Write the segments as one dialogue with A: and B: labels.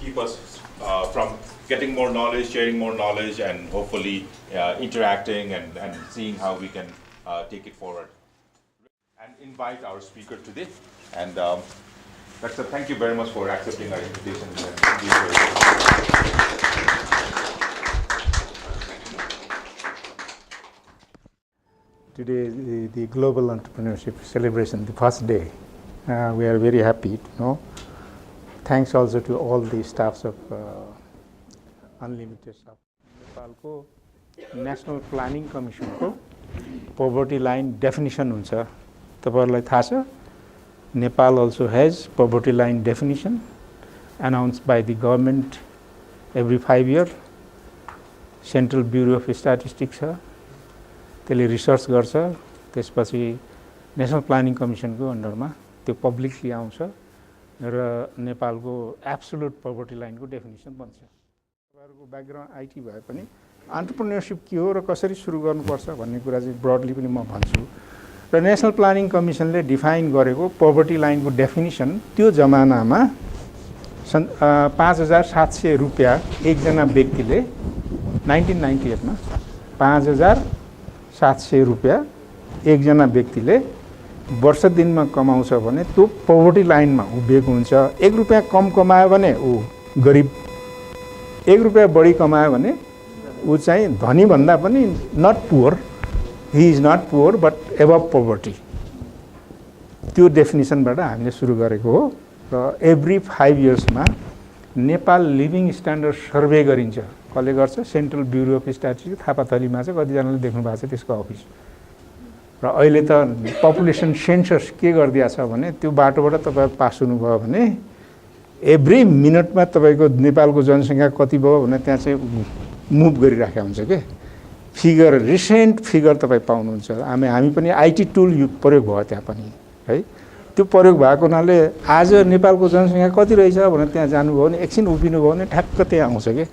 A: keep us from getting more knowledge, sharing more knowledge, and hopefully interacting and seeing how we can take it forward. And invite our speaker today. And Dr. Thank you very much for accepting our invitation.
B: Today is the Global Entrepreneurship Celebration, the first day. We are very happy to know. Thanks also to all the staffs of Unlimited staff. नेपालको national planning कमिसनको poverty line definition हुन्छ तपाईहरुलाई थाहा छ Nepal also has poverty line definition announced by the government every 5 years. Central Bureau of Statistics छ त्यसले research गर्छ त्यसपछि नेशनल प्लानिङ कमिसनको अन्डरमा त्यो पब्लिकली आउँछ र नेपालको एब्सोल्युट पोभर्टी लाइनको डेफिनिसन बन्छ तपाईहरुको ब्याकग्राउन्ड आईटी भए पनि एन्टरप्रेन्योरशिप के हो र कसरी सुरु गर्नुपर्छ भन्ने कुरा चाहिँ ब्रोडली पनि म भन्छु र नेशनल प्लानिङ कमिसनले डिफाइन गरेको पोभर्टी लाइनको डेफिनिसन त्यो जमानामा 5700 रुपैयाँ एकजना व्यक्तिले 1998 मा 5700 रुपैयाँ एकजना व्यक्तिले वर्ष दिनमा कमाउँछ भने त्यो पोभर्टी लाइनमा उभिएको हुन्छ 1 रुपैयाँ कम कमायो भने ऊ गरिब 1 रुपैयाँ बढी कमायो भने ऊ चाहिँ धनी भन्दा पनि not poor he is not poor but above poverty त्यो डेफिनिसनबाट हामीले सुरु गरेको हो र एभ्री 5 इयर्समा नेपाल लिभिङ स्ट्यान्डर्ड सर्वे गरिन्छ कसले गर्छ सेन्ट्रल ब्युरो अफ स्ट्याटिस्टिक्स थापाथलीमा चाहिँ कतिजनाले देख्नु भएको छ त्यसको अफिस र अहिले त पपुलेसन सेन्सस के गरिदिएको छ भने त्यो बाटोबाट तपाईं पास हुनुभयो भने एभ्री मिनेटमा तपाईको नेपालको जनसंख्या कति भयो भने त्यहाँ चाहिँ मुभ गरिराखेको हुन्छ के फिगर रिसेन्ट फिगर तपाई पाउनुहुन्छ हामी पनि आईटी टुल प्रयोग भयो त्यहाँ पनि है त्यो प्रयोग भएको हुनाले आज नेपालको जनसंख्या कति रहेछ भने त्यहाँ जानुभयो भने एकछिन उभिनु भयो भने ठ्याक्क त्यहाँ आउँछ के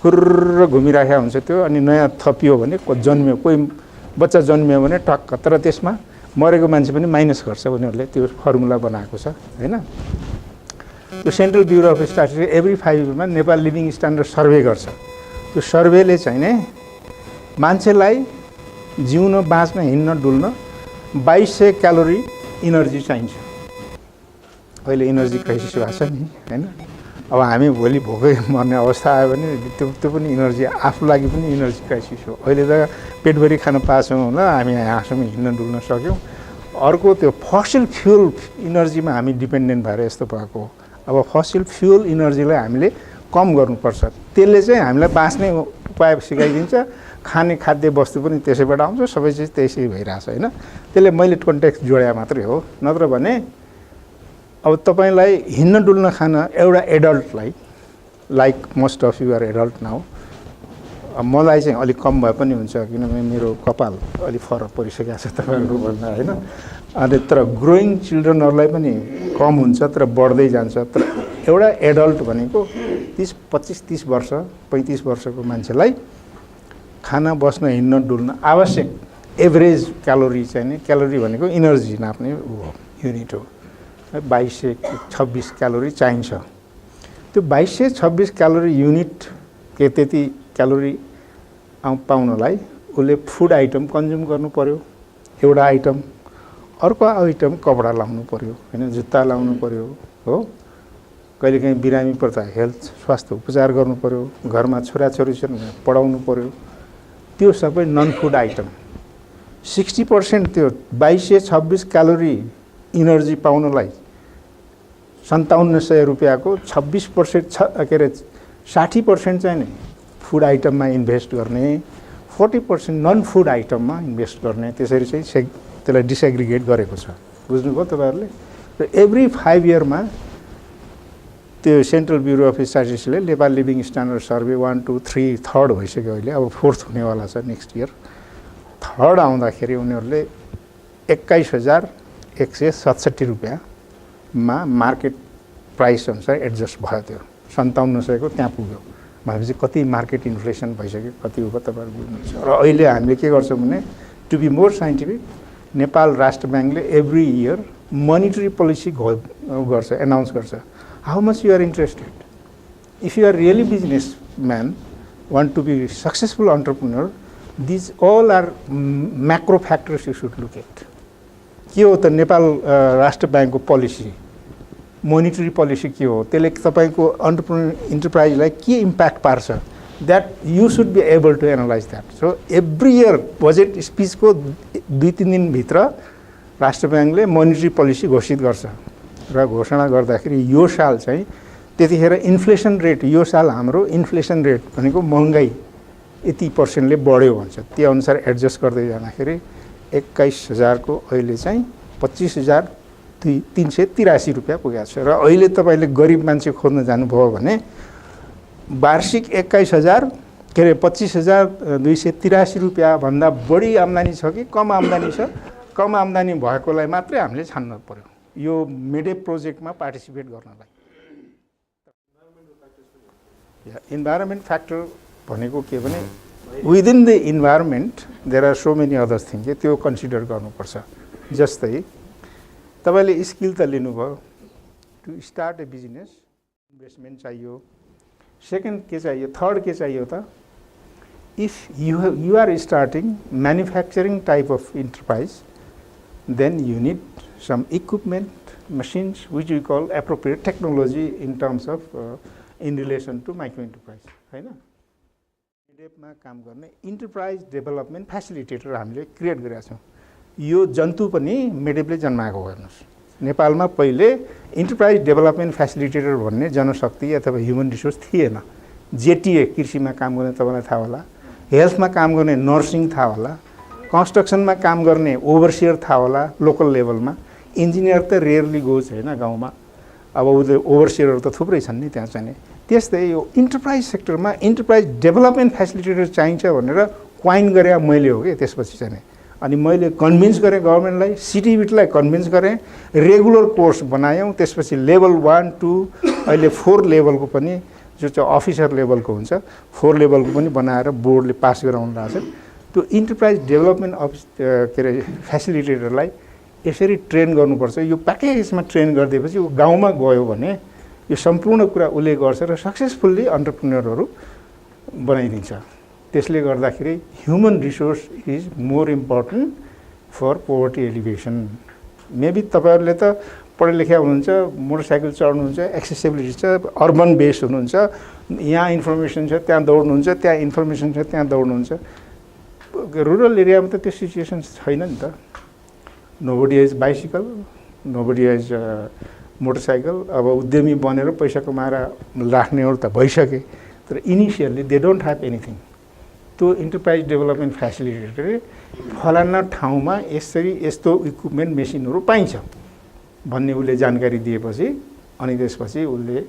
B: खुर्र घुमिराखेको हुन्छ त्यो अनि नयाँ थपियो भने जन्मियो कोही बच्चा जन्मियो भने टक्क तर त्यसमा मरेको मान्छे पनि माइनस गर्छ उनीहरुले त्यो फर्मुला बनाएको छ हैन त्यो central bureau of statistics every 5 इयरमा नेपाल लिभिङ स्ट्यान्डर्ड सर्वे गर्छ त्यो सर्वेले चाहिँ नि मान्छेलाई जिउन बाँच्न हिँड्न डुल्न 2200 क्यालोरी इनर्जी चाहिन्छ अहिले इनर्जी क्राइसिस भएको छ नि हैन अब हामी भोलि भोकै मर्ने अवस्था आयो भने त्यो पनि इनर्जी आफू लागि पनि इनर्जी क्राइसिस हो अहिले त पेटभरि खान पाछौँ होला हामी हाँसौँ हिँड्न डुल्न सक्यौँ अर्को त्यो फसिल फ्युल इनर्जीमा हामी डिपेन्डेन्ट भएर यस्तो भएको अब फसिल फ्युल इनर्जीलाई हामीले कम गर्नुपर्छ त्यसले चाहिँ हामीलाई बाँच्ने उपाय सिकाइदिन्छ खाने खाद्य वस्तु पनि त्यसैबाट आउँछ सबै चिज त्यसै भइराछ हैन त्यसले मैले कन्टेक्स्ट जोड्या मात्रै हो नत्र भने अब तपाईलाई हिँड्न डुल्न खान एउटा एडल्टलाई like most of you are adult now मलाई चाहिँ अलि कम भए पनि हुन्छ किनभने मेरो कपाल अलि फरक परिसकेको छ तपाईहरुको भन्दा हैन अनि तर ग्रोइङ चिल्ड्रनहरुलाई पनि कम हुन्छ तर बढ्दै जान्छ तर एउटा एडल्ट भनेको 25-30 वर्ष 35 वर्षको मान्छेलाई खाना बस्न हिँड्न डुल्न आवश्यक एभरेज क्यालोरी चाहिँ नि क्यालोरी भनेको इनर्जी नाप्ने युनिट हो 2226 क्यालोरी चाहिन्छ त्यो 2226 क्यालोरी युनिट के त्यति क्यालोरी पाउनलाई उले फुड आइटम कन्ज्युम गर्नु पर्यो एउटा आइटम अर्को आइटम कपडा लाउनु पर्यो हैन जुत्ता लाउनु पर्यो हो कहिलेकाहीँ बिरामी पर्दा हेल्थ स्वास्थ्य उपचार गर्नु पर्यो घरमा छोराछोरी छन् पढाउनु पर्यो त्यो सबै नन फुड आइटम 60% त्यो 2226 क्यालोरी इनर्जी पाउनलाई 5700 रुपैयाँको 26% के रे 60% चाहिँ नि फुड आइटममा इन्भेस्ट गर्ने 40% नन फुड आइटममा इन्भेस्ट गर्ने त्यसरी चाहिँ त्यसलाई डिसएग्रिगेट गरेको छ बुझ्नुभयो तपाईहरुले र एभ्री 5 इयरमा त्यो सेन्ट्रल ब्युरो अफ स्ट्याटिस्टिक्सले Nepal living standard survey 1 2 3 third भइसक्यो अहिले अब फोर्थ हुनेवाला छ नेक्स्ट इयर थर्ड आउँदाखेरि उनीहरुले 21167 रुपैयाँमा मार्केट प्राइस अनुसार एडजस्ट भयो त्यो 5700 को त्यहाँ पुग्यो भनेपछि कति मार्केट इन्फ्लेसन भइसक्यो कति हो तपाईहरु बुझ्नुहुन्छ र अहिले हामीले के गर्छौं भने to be more scientific Nepal राष्ट्र बैंकले एभ्री इयर मोनेटरी पोलिसी गर्छ एनाउन्स गर्छ how much you are interested if you are really businessman, want to be successful entrepreneur, these all are macro factors you should look at. के हो त नेपाल राष्ट्र ब्याङ्कको policy, monetary policy के हो, त्यसले तपाईको एन्टरप्रेन्योर इन्टरप्राइजलाई के इम्प्याक्ट पार्छ, that you should be able to analyze that. So every year budget स्पिचको 2-3 दिनभित्र राष्ट्र ब्याङ्कले मोनिटरी पोलिसी घोषित गर्छ र घोषणा गर्दाखेरि यो साल चाहिँ त्यतिखेर इन्फ्लेसन रेट, यो साल हाम्रो इन्फ्लेसन रेट भनेको महँगाई यति % बढ्यो भन्छ, त्यो अनुसार एडजस्ट गर्दै जाँदाखेरि 21,000 को अहिले चाहिँ 25,383 रुपियाँ पुगेको छ। र अहिले तपाईले गरिब मान्छे खोज्न जानुभयो भने वार्षिक 21,000 के अरे 25,283 रुपियाँ भन्दा बढी आम्दानी छ कि कम आम्दानी छ, कम आम्दानी भएकोलाई मात्रै हामीले छान्न पर्यो यो मेडेप प्रोजेक्टमा पार्टिसिपेट गर्नलाई। इन्भाइरोमेन्ट फ्याक्टर भनेको के भने within the environment there are so many others thing के त्यो कन्सिडर गर्नुपर्छ। जस्तै तपाईले स्किल त लिनुभयो, to start a business investment चाहियो, सेकेन्ड के चाहियो, थर्ड के चाहियो त, if you are starting manufacturing type of enterprise then you need some equipment machines which we call appropriate technology in terms of in relation to micro enterprise हैन। मेडेपमा काम गर्ने enterprise development facilitator हामीले create गरेका छौँ। यो जन्तु पनि मेडेपले जन्माएको हो। हेर्नुहोस् नेपालमा पहिले इन्टरप्राइज डेभलपमेन्ट फेसिलिटेटर भन्ने जनशक्ति अथवा ह्युमन रिसोर्स थिएन। जेटिए कृषिमा काम गर्ने तपाईलाई थाहा होला, हेल्थमा काम गर्ने नर्सिङ थाहा होला, कन्स्ट्रक्सनमा काम गर्ने ओभरसियर थाहा होला लोकल लेभलमा, इन्जिनियर त रेयरली गोज हैन गाउँमा, अब उले ओभरसियरहरु त थुप्रै छन् नि त्यहाँ चाहिँ। त्यस्तै यो इन्टरप्राइज सेक्टरमा इन्टरप्राइज डेभलपमेन्ट फेसिलिटेटर चाहिन्छ भनेर क्वाइन गरे मैले हो के। त्यसपछि चाहिँ अनि मैले कन्भिन्स गरेँ गभर्नमेन्टलाई, सिटिभिटीलाई कन्भिन्स गरेँ, रेगुलर कोर्स बनायौँ। त्यसपछि लेभल 1, 2 अहिले 4 लेभलको पनि जो चाहिँ अफिसर लेभलको हुन्छ 4 लेभलको पनि बनाएर बोर्डले पास गराउनु रहेछ। त्यो इन्टरप्राइज डेभलपमेन्ट अफिस के अरे फेसिलिटेटरलाई यसरी ट्रेन गर्नुपर्छ। यो प्याकेजमा ट्रेन गरिदिएपछि ऊ गाउँमा गयो भने यो सम्पूर्ण कुरा उसले गर्छ र सक्सेसफुल्ली एन्टरप्रेन्योरहरू बनाइदिन्छ। त्यसले गर्दाखेरि human resource is more important for poverty alleviation. Maybe तपाईहरुले त पढे लेखा हुनुहुन्छ, मोटरसाइकल चढ्नुहुन्छ, एक्सेसिबिलिटी छ, अर्बन बेस हुनुहुन्छ, यहाँ इन्फर्मेसन छ त्यहाँ दौड्नुहुन्छ, त्यहाँ इन्फर्मेसन छ त्यहाँ दौड्नुहुन्छ। रुरल एरियामा त त्यो सिचुएसन छैन नि त। Nobody has bicycle, nobody has motorcycle. अब उद्यमी बनेर पैसा कमाएर राख्नेहरू त भइसके, तर initially they don't have anything. त्यो इन्टरप्राइज डेभलपमेन्ट फेसिलिटेटरले फलाना ठाउँमा यसरी यस्तो इक्विपमेन्ट मेसिनहरू पाइन्छ भन्ने उसले जानकारी दिएपछि अनि त्यसपछि उसले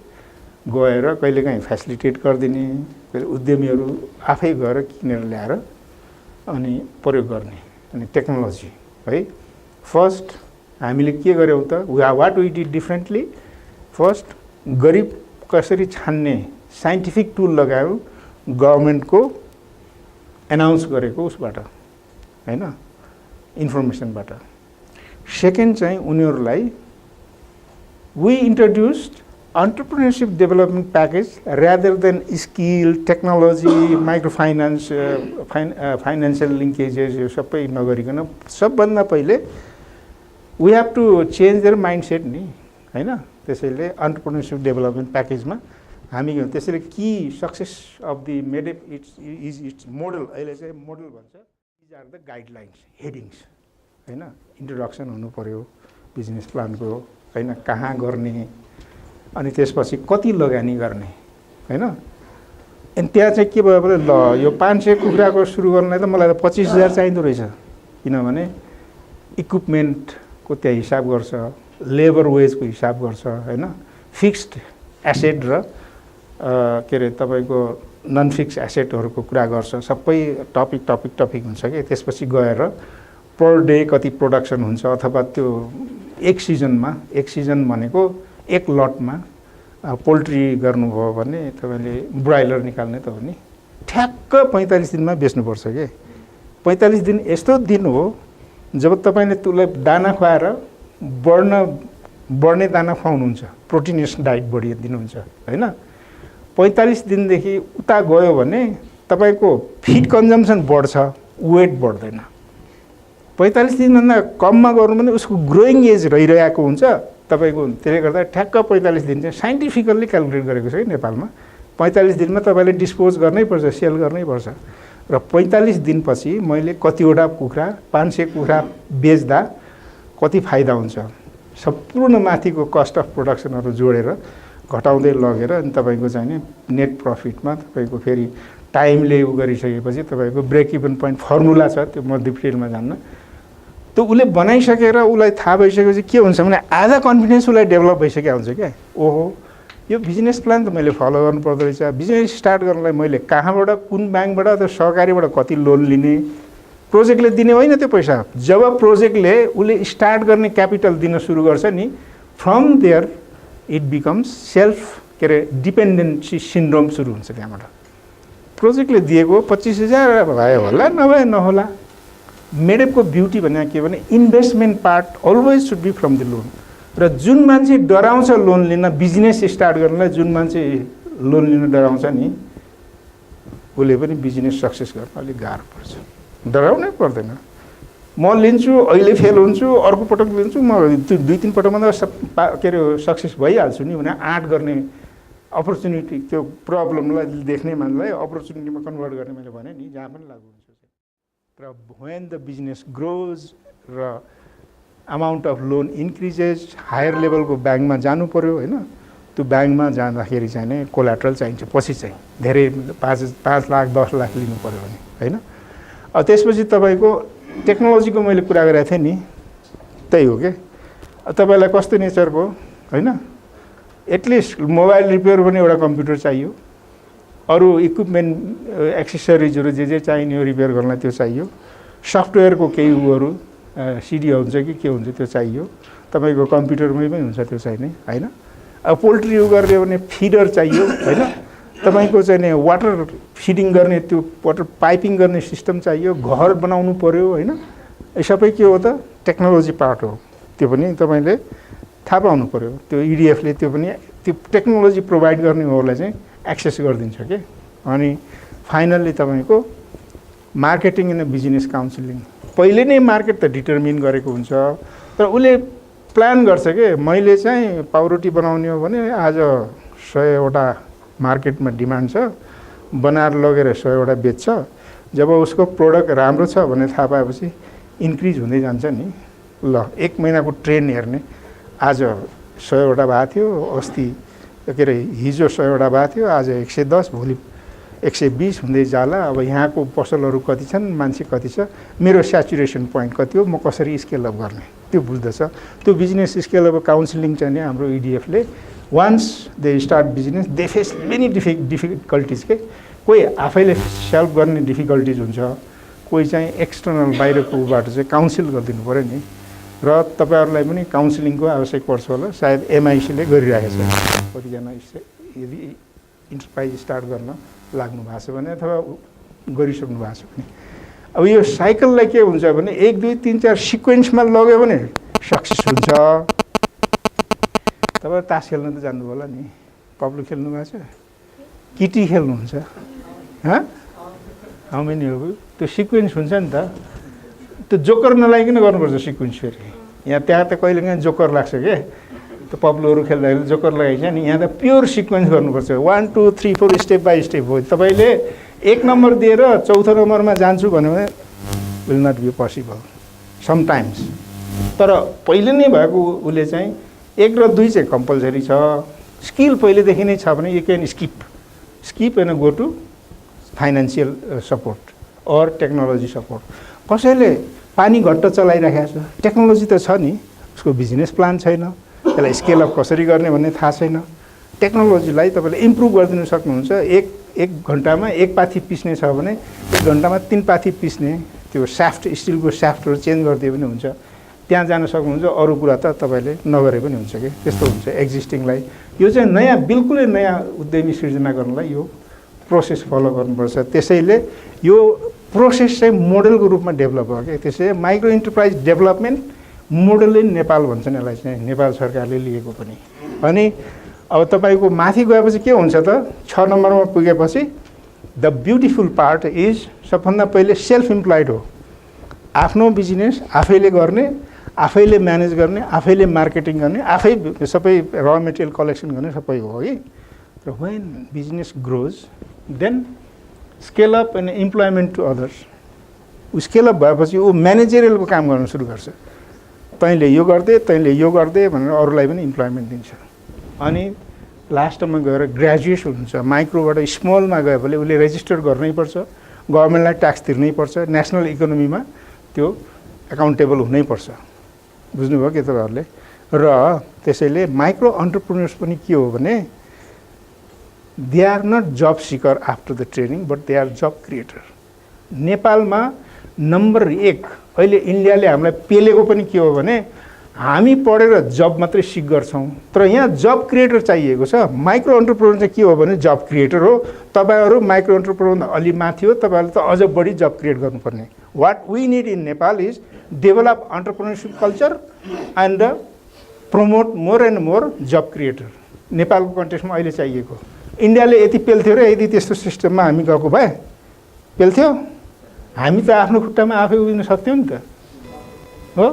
B: गएर कहिलेकाहीँ फेसिलिटेट गरिदिने, उद्यमीहरू आफै गएर किनेर ल्याएर अनि प्रयोग गर्ने। अनि टेक्नोलोजी है, फर्स्ट हामीले के गर्यौँ त, what we did differently, first गरिब कसरी छान्ने साइन्टिफिक टुल लगायौँ गभर्नमेन्टको एनाउन्स गरेको उसबाट हैन इन्फर्मेसनबाट। सेकेन्ड चाहिँ उनीहरूलाई we introduced entrepreneurship development package rather than skill, technology, micro finance, financial linkages यो सबै नगरिकन सबभन्दा पहिले we have to change their mindset नि हैन। त्यसैले एन्टरप्रेन्योरशिप डेभलपमेन्ट प्याकेजमा हामी त्यसैले कि success of the MEDEP it's model, अहिले चाहिँ मोडल भन्छ। These are the guidelines, headings हैन। इन्ट्रोडक्सन हुनु पर्यो बिजनेस प्लानको हैन, कहाँ गर्ने अनि त्यसपछि कति लगानी गर्ने हैन। अनि त्यहाँ चाहिँ के भयो भने ल यो 500 कुखुराको सुरु गर्नलाई त मलाई त 25,000 चाहिँदो रहेछ, किनभने इक्विपमेन्टको त्यहाँ हिसाब गर्छ, लेबर वेजको हिसाब गर्छ हैन, फिक्स्ड एसेट र के अरे तपाईँको नन फिक्स एसेटहरूको कुरा गर्छ। सबै टपिक हुन्छ कि। त्यसपछि गएर पर डे कति प्रोडक्सन हुन्छ, अथवा त्यो एक सिजन भनेको एक लटमा पोल्ट्री गर्नुभयो भने तपाईँले ब्रोइलर निकाल्ने त हो नि, ठ्याक्क 45 दिनमा बेच्नुपर्छ के। 45 दिन यस्तो दिन हो जब तपाईँले त्यसलाई दाना खुवाएर बढ्ने दाना खुवाउनुहुन्छ, प्रोटिनियस डाइट बढी दिनुहुन्छ हैन। 45 दिनदेखि उता गयो भने तपाईँको फिड कन्जम्सन बढ्छ, वेट बढ्दैन। 45 दिनभन्दा कममा गर्नु भने उसको ग्रोइङ एज रहिरहेको हुन्छ तपाईँको। त्यसले गर्दा ठ्याक्क 45 दिन चाहिँ साइन्टिफिकल्ली क्यालकुलेट गरेको छ कि नेपालमा 45 दिनमा तपाईँले डिस्पोज गर्नै पर्छ, सेल गर्नै पर्छ। र 45 दिनपछि मैले कतिवटा कुखुरा 500 कुखुरा बेच्दा कति फाइदा हुन्छ, सम्पूर्ण माथिको कस्ट अफ प्रोडक्सनहरू जोडेर घटाउँदै लगेर अनि तपाईँको चाहिँ नि नेट प्रफिटमा तपाईँको फेरि टाइमले उ गरिसकेपछि तपाईँको ब्रेक इभन पोइन्ट फर्मुला छ, त्यो म डिटेलमा जान्न। त्यो उसले बनाइसकेर उसलाई थाहा भइसकेपछि के हुन्छ भने आधा कन्फिडेन्स उसलाई डेभलप भइसकेको हुन्छ क्या। ओहो यो बिजनेस प्लान त मैले फलो गर्नुपर्दो रहेछ, बिजनेस स्टार्ट गर्नलाई मैले कहाँबाट, कुन ब्याङ्कबाट अथवा सहकारीबाट कति लोन लिने, प्रोजेक्टले दिने होइन त्यो पैसा। जब प्रोजेक्टले उसले स्टार्ट गर्ने क्यापिटल दिन सुरु गर्छ नि, from there it becomes self के अरे डिपेन्डेन्सी सिन्ड्रोम सुरु हुन्छ। त्यहाँबाट प्रोजेक्टले दिएको 25,000 भयो होला, नभए नहोला। मेडेपको ब्युटी भनेको के भने investment part always should be from the loan. र जुन मान्छे डराउँछ लोन लिन, बिजनेस स्टार्ट गर्नलाई जुन मान्छे लोन लिन डराउँछ नि, उसले पनि बिजनेस सक्सेस गर्न अलिक गाह्रो पर्छ। डराउनै पर्दैन। म लिन्छु, अहिले फेल हुन्छु, अर्को पटक लिन्छु, म 2-3 पटकमा के अरे सक्सेस भइहाल्छु नि भने 8 गर्ने अपर्च्युनिटी, त्यो प्रब्लमलाई देख्ने मान्छेलाई अपर्च्युनिटीमा कन्भर्ट गर्ने मैले भने नि, जहाँ पनि लागु हुन्छ। र व्हेन द बिजनेस ग्रोज र amount of loan increases, higher लेभलको ब्याङ्कमा जानु पर्यो होइन। त्यो ब्याङ्कमा जाँदाखेरि चाहिँ नै कोलाट्रल चाहिन्छ, पछि चाहिँ धेरै 5 लाख 10 लाख लिनु पर्यो भने होइन। त्यसपछि तपाईँको टेक्नोलोजीको मैले कुरा गरेको थिएँ नि, त्यही हो कि तपाईँलाई कस्तो नेचरको होइन, एटलिस्ट मोबाइल रिपेयर पनि एउटा कम्प्युटर चाहियो, अरू इक्विपमेन्ट एक्सेसरिजहरू जे चाहिने हो रिपेयर गर्नलाई त्यो चाहियो, सफ्टवेयरको केही उहरू सिडी हुन्छ कि के हुन्छ त्यो चाहियो, तपाईँको कम्प्युटरमै पनि हुन्छ त्यो चाहिने होइन। अब पोल्ट्री उ गर्ने भने फिडर चाहियो होइन, तपाईँको चाहिँ नि वाटर फिडिङ गर्ने त्यो वाटर पाइपिङ गर्ने सिस्टम चाहियो, घर बनाउनु पर्यो होइन। यो सबै के हो त टेक्नोलोजी पार्ट हो, त्यो पनि तपाईँले थाहा पाउनु पर्यो। त्यो इडिएफले त्यो पनि त्यो टेक्नोलोजी प्रोभाइड गर्नेहरूलाई चाहिँ एक्सेस गरिदिन्छ के। अनि फाइनल्ली तपाईँको मार्केटिङ एन्ड बिजनेस काउन्सिलिङ, पहिले नै मार्केट त डिटर्मिन गरेको हुन्छ, तर उसले प्लान गर्छ कि मैले चाहिँ पाउरोटी बनाउने हो भने आज 100वटा मार्केटमा डिमान्ड छ, बनाएर लगेर 100वटा बेच्छ। जब उसको प्रोडक्ट राम्रो छ भने थाहा पाएपछि इन्क्रिज हुँदै जान्छ नि। ल 1 महिनाको ट्रेन्ड हेर्ने, आज 100वटा भएको थियो, अस्ति के अरे हिजो 100वटा भएको थियो, आज 110, भोलि 120 हुँदै जाला। अब यहाँको पसलहरू कति छन्, मान्छे कति छ, मेरो स्याचुरेसन पोइन्ट कति हो, म कसरी स्केल अप गर्ने त्यो बुझ्दछ। त्यो बिजनेस स्केल अप काउन्सिलिङ चाहिँ नि हाम्रो इडिएफले once they start business they face many difficulties के। कोही आफैले सल्भ गर्ने डिफिकल्टिज हुन्छ, कोही चाहिँ एक्सटर्नल बाहिरको उबाट चाहिँ काउन्सिल गरिदिनु पऱ्यो नि। र तपाईँहरूलाई पनि काउन्सिलिङको आवश्यक पर्छ होला, सायद एमआइसीले गरिरहेको छ। कतिजना यदि इन्टरप्राइज स्टार्ट गर्न लाग्नु भएको छ भने अथवा गरिसक्नु भएको छ भने, अब यो साइकललाई के हुन्छ भने 1 2 3 4 सिक्वेन्समा लग्यो भने सक्सेस हुन्छ। तपाईँ तास खेल्न त जान्नु होला नि, पब्लु खेल्नु भएको छ, किटी खेल्नुहुन्छ हाउ मेनी हो, त्यो सिक्वेन्स हुन्छ नि त। त्यो जोकर नलागिकन गर्नुपर्छ सिक्वेन्स। फेरि यहाँ त्यहाँ त कहिलेकाहीँ जोकर लाग्छ क्या, त्यो पब्लुहरू खेल्दाखेरि जोकर लगाइन्छ नि, यहाँ त प्योर सिक्वेन्स गर्नुपर्छ। 1 2 3 4 स्टेप बाई स्टेप हो। तपाईँले 1 नम्बर दिएर 4थो नम्बरमा जान्छु भन्यो भने will not be possible sometimes. तर पहिले नै भएको उसले चाहिँ 1 र 2 चाहिँ कम्पलसरी छ। स्किल पहिलेदेखि नै छ भने you can skip and go to financial support or technology support. कसैले पानी घट्ट चलाइराखेको छ, टेक्नोलोजी त छ नि, उसको बिजनेस प्लान छैन, त्यसलाई स्केल अप कसरी गर्ने भन्ने थाहा छैन। टेक्नोलोजीलाई तपाईँले इम्प्रुभ गरिदिनु सक्नुहुन्छ। एक घन्टामा 1 पाथी पिस्ने छ भने 1 घन्टामा 3 पाथी पिस्ने, त्यो स्याफ्ट स्टिलको स्याफ्टहरू चेन्ज गरिदियो पनि हुन्छ। त्यहाँ जान सक्नुहुन्छ। अरू कुरा त तपाईँले नगरे पनि हुन्छ कि, त्यस्तो हुन्छ एक्जिस्टिङलाई। यो चाहिँ नयाँ, बिल्कुलै नयाँ उद्यमी सिर्जना गर्नलाई यो प्रोसेस फलो गर्नुपर्छ। त्यसैले यो प्रोसेस चाहिँ मोडलको रूपमा डेभलप भयो कि। त्यसैले micro enterprise development model in Nepal भन्छन् यसलाई चाहिँ, नेपाल सरकारले लिएको पनि। अनि अब तपाईँको माथि गएपछि के हुन्छ त 6 नम्बरमा पुगेपछि द ब्युटिफुल पार्ट इज सबभन्दा पहिले सेल्फ इम्प्लॉयड हो। आफ्नो बिजनेस आफैले गर्ने, आफैले म्यानेज गर्ने, आफैले मार्केटिङ गर्ने, आफै सबै र मेटेरियल कलेक्सन गर्ने सबै हो कि। र when business grows then scale up and employment to others. ऊ स्केल अप भएपछि ऊ म्यानेजरियलको काम गर्न सुरु गर्छ। तैँले यो गर्दे भनेर अरूलाई पनि इम्प्लोइमेन्ट दिन्छ। अनि लास्टमा गएर ग्रेजुएसन हुन्छ। माइक्रोबाट स्मलमा गएपछि उसले रेजिस्टर गर्नैपर्छ, गभर्मेन्टलाई ट्याक्स तिर्नैपर्छ, नेसनल इकोनोमीमा त्यो एकाउन्टेबल हुनैपर्छ। बुझ्नुभयो के तपाईँहरूले? र त्यसैले माइक्रो अन्टरप्रेन्योर्स पनि के हो भने they are not job seeker after the training but they are job creator. नेपालमा नम्बर 1 अहिले इन्डियाले हामीलाई पेलेको पनि के हो भने हामी पढेर जब मात्रै सिक गर्छौँ, तर यहाँ जब क्रिएटर चाहिएको छ। माइक्रो अन्टरप्रेन्योर चाहिँ के हो भने जब क्रिएटर हो। तपाईँहरू माइक्रो अन्टरप्रेन्योर अलि माथि हो, तपाईँहरूले त अझ बढी जब क्रिएट गर्नुपर्ने। What we need in Nepal is develop entrepreneurship culture and promote more and more job creator. नेपालको कन्टेक्स्टमा अहिले चाहिएको। इन्डियाले यति पेल्थ्यो र यदि त्यस्तो सिस्टममा हामी गएको भए पेल्थ्यो, हामी त आफ्नो खुट्टामा आफै उभिन सक्थ्यौँ नि त, हो।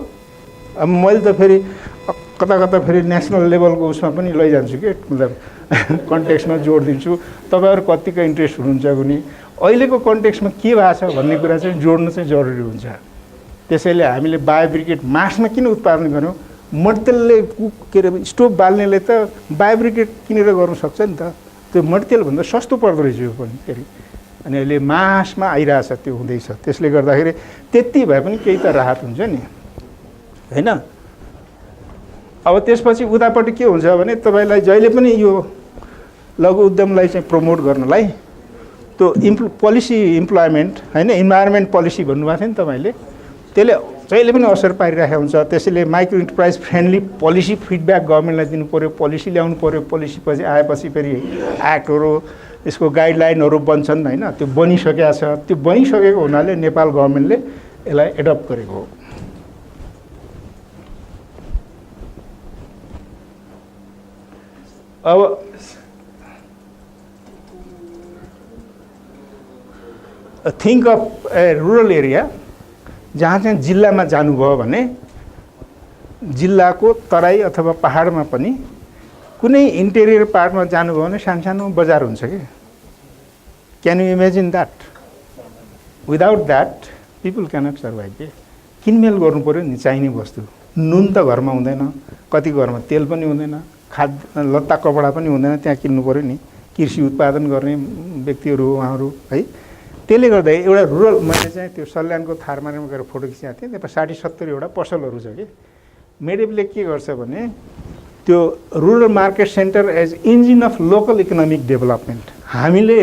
B: अब मैले त फेरि कता कता फेरि नेसनल लेभलको उसमा पनि लैजान्छु कि, मतलब कन्टेक्स्टमा जोड दिन्छु। तपाईँहरू कतिको इन्ट्रेस्ट हुनुहुन्छ भने अहिलेको कन्टेक्स्टमा के भएको छ भन्ने कुरा चाहिँ जोड्नु चाहिँ जरुरी हुन्छ। त्यसैले हामीले बायोब्रिकेट मासमा किन उत्पादन गऱ्यौँ? मट्टितेलले के अरे स्टोभ बाल्नेले त बायोब्रिकेट किनेर गर्नु सक्छ नि त। त्यो मट्टितेलभन्दा सस्तो पर्दो रहेछ यो पनि फेरि। अनि अहिले मासमा आइरहेछ, त्यो हुँदैछ। त्यसले गर्दाखेरि त्यति भए पनि केही त राहत हुन्छ नि, हैन? अब त्यसपछि उतापट्टि के हुन्छ भने तपाईँलाई जहिले पनि यो लघु उद्यमलाई चाहिँ प्रमोट गर्नलाई त्यो पोलिसी इम्प्लोइमेन्ट, हैन, इन्भाइरोमेन्ट पोलिसी भन्नुभएको थियो नि तपाईँले, त्यसले जहिले पनि असर पारिरहेको हुन्छ। त्यसैले micro enterprise friendly policy feedback गभर्मेन्टलाई दिनु पऱ्यो, पोलिसी ल्याउनु पऱ्यो। पोलिसी पछि आएपछि फेरि एक्टहरू, यसको गाइडलाइनहरू बन्छन्, हैन? त्यो बनिसकेको छ। त्यो बनिसकेको हुनाले नेपाल गभर्मेन्टले यसलाई एडप्ट गरेको हो। अब think of A rural area जहाँ चाहिँ जिल्लामा जानुभयो भने जिल्लाको तराई अथवा पहाडमा पनि कुनै इन्टेरियर पार्टमा जानुभयो भने सानो बजार हुन्छ कि। Can you imagine that? Without that people cannot survive के। किनमेल गर्नु पऱ्यो नि चाहिने वस्तु। नुन त घरमा हुँदैन, कति घरमा तेल पनि हुँदैन, खाद्य लत्ता कपडा पनि हुँदैन, त्यहाँ किन्नु पऱ्यो नि। कृषि उत्पादन गर्ने व्यक्तिहरू उहाँहरू, है। त्यसले गर्दा एउटा रुरल, मैले चाहिँ त्यो सल्यानको थारमारमा गएर फोटो खिचेको थिएँ। त्यहाँ 60-70 वटा पसलहरू छ कि। मेडेपले के गर्छ भने त्यो rural market centre as engine of local economic development. हामीले